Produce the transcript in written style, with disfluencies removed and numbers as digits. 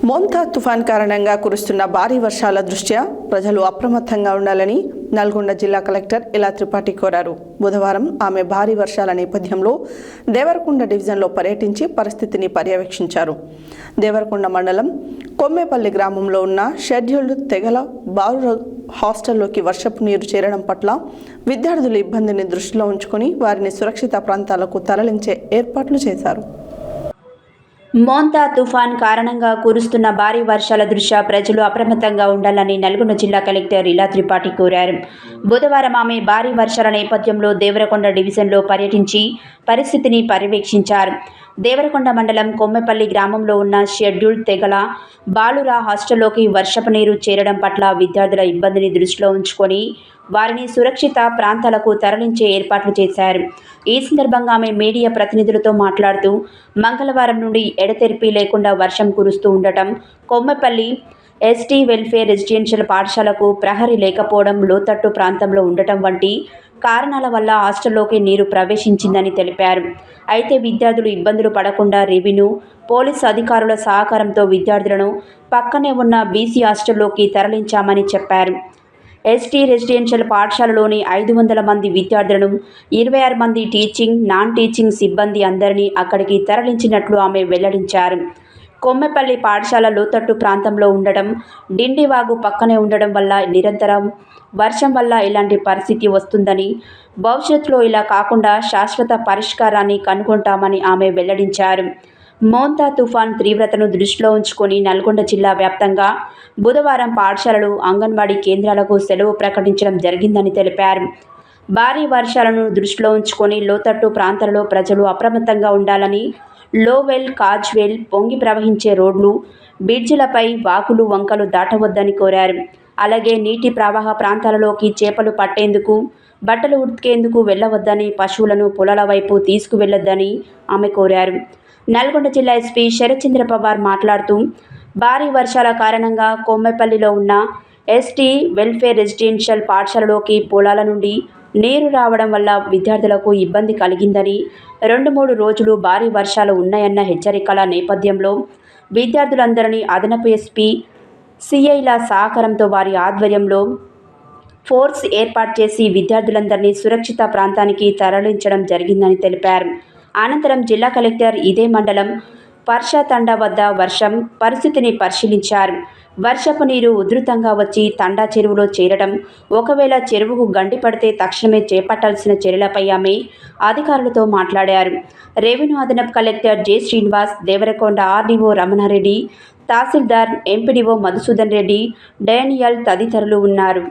మోంతా తుఫాన్ కారణంగా కురుస్తున్న భారీ వర్షాల దృష్ట్యా ప్రజలు అప్రమత్తంగా ఉండాలని నల్గొండ జిల్లా కలెక్టర్ ఇలా త్రిపాఠి కోరారు. బుధవారం ఆమె భారీ వర్షాల నేపథ్యంలో దేవరకొండ డివిజన్లో పర్యటించి పరిస్థితిని పర్యవేక్షించారు. దేవరకొండ మండలం కొమ్మేపల్లి గ్రామంలో ఉన్న షెడ్యూల్డ్ తెగల బాలుర హాస్టల్లోకి వర్షపు నీరు చేరడం పట్ల విద్యార్థుల ఇబ్బందిని దృష్టిలో ఉంచుకొని వారిని సురక్షిత ప్రాంతాలకు తరలించే ఏర్పాట్లు చేశారు. మోంతా తుఫాన్ కారణంగా కురుస్తున్న భారీ వర్షాల దృష్ట్యా ప్రజలు అప్రమత్తంగా ఉండాలని నల్గొండ జిల్లా కలెక్టర్ ఇలా త్రిపాఠి కోరారు. బుధవారం ఆమె భారీ వర్షాల నేపథ్యంలో దేవరకొండ డివిజన్లో పర్యటించి పరిస్థితిని పర్యవేక్షించారు. దేవరకొండ మండలం కొమ్మెపల్లి గ్రామంలో ఉన్న షెడ్యూల్డ్ తెగల బాలుర హాస్టల్లోకి వర్షపు నీరు చేరడం పట్ల విద్యార్థుల ఇబ్బందిని దృష్టిలో ఉంచుకొని వారిని సురక్షిత ప్రాంతాలకు తరలించే ఏర్పాట్లు చేశారు. ఈ సందర్భంగా ఆమె మీడియా ప్రతినిధులతో మాట్లాడుతూ మంగళవారం నుండి ఎడతెరిపి లేకుండా వర్షం కురుస్తూ ఉండటం, కొమ్మెపల్లి ఎస్టీ వెల్ఫేర్ రెసిడెన్షియల్ పాఠశాలకు ప్రహరీ లేకపోవడం, లోతట్టు ప్రాంతంలో ఉండటం వంటి కారణాల వల్ల హాస్టల్లోకి నీరు ప్రవేశించిందని తెలిపారు. అయితే విద్యార్థులు ఇబ్బందులు పడకుండా రెవెన్యూ, పోలీసు అధికారుల సహకారంతో విద్యార్థులను పక్కనే ఉన్న బీసీ హాస్టల్లోకి తరలించామని చెప్పారు. ఎస్టీ రెసిడెన్షియల్ పాఠశాలలోని 500 మంది విద్యార్థులను, 26 మంది టీచింగ్, నాన్ టీచింగ్ సిబ్బంది అందరినీ అక్కడికి తరలించినట్లు ఆమె వెల్లడించారు. కొమ్మెపల్లి పాఠశాల లోతట్టు ప్రాంతంలో ఉండడం, డిండివాగు పక్కనే ఉండడం వల్ల నిరంతరం వర్షం వల్ల ఇలాంటి పరిస్థితి వస్తుందని, భవిష్యత్తులో ఇలా కాకుండా శాశ్వత పరిష్కారాన్ని కనుగొంటామని ఆమె వెల్లడించారు. మోంతా తుఫాన్ తీవ్రతను దృష్టిలో ఉంచుకొని నల్గొండ జిల్లా వ్యాప్తంగా బుధవారం పాఠశాలలు, అంగన్వాడీ కేంద్రాలకు సెలవు ప్రకటించడం జరిగిందని తెలిపారు. భారీ వర్షాలను దృష్టిలో ఉంచుకొని లోతట్టు ప్రాంతాలలో ప్రజలు అప్రమత్తంగా ఉండాలని, లోవెల్, కాజ్వెల్, పొంగి ప్రవహించే రోడ్లు, బ్రిడ్జిలపై వాగులు, వంకలు దాటవద్దని కోరారు. అలాగే నీటి ప్రవాహ ప్రాంతాలలోకి చేపలు పట్టేందుకు, బట్టలు ఉతికేందుకు వెళ్లవద్దని, పశువులను పొలాల వైపు తీసుకువెళ్లొద్దని ఆమె కోరారు. నల్గొండ జిల్లా ఎస్పీ శరత్చంద్ర పవార్ మాట్లాడుతూ భారీ వర్షాల కారణంగా కొమ్మెపల్లిలో ఉన్న ఎస్టీ వెల్ఫేర్ రెసిడెన్షియల్ పాఠశాలలోకి పొలాల నుండి నీరు రావడం వల్ల విద్యార్థులకు ఇబ్బంది కలిగిందని, 2-3 రోజులు భారీ వర్షాలు ఉన్నాయన్న హెచ్చరికల నేపథ్యంలో విద్యార్థులందరినీ అదనపు ఎస్పీ, సిఐల సహకారంతో వారి ఆధ్వర్యంలో ఫోర్స్ ఏర్పాటు చేసి విద్యార్థులందరినీ సురక్షిత ప్రాంతానికి తరలించడం జరిగిందని తెలిపారు. అనంతరం జిల్లా కలెక్టర్ ఇదే మండలం పర్షతండా వద్ద వర్షం పరిస్థితిని పరిశీలించారు. వర్షపు నీరు ఉధృతంగా వచ్చి తండా చెరువులో చేరడం, ఒకవేళ చెరువుకు గండి పడితే తక్షణమే చేపట్టాల్సిన చర్యలపై ఆమె అధికారులతో మాట్లాడారు. రెవెన్యూ అదనపు collector J Srinivas, Devarakonda RDO Ramanareddy, tahsildar, MPDO Madhusudan Reddy, Daniel తదితరులు ఉన్నారు.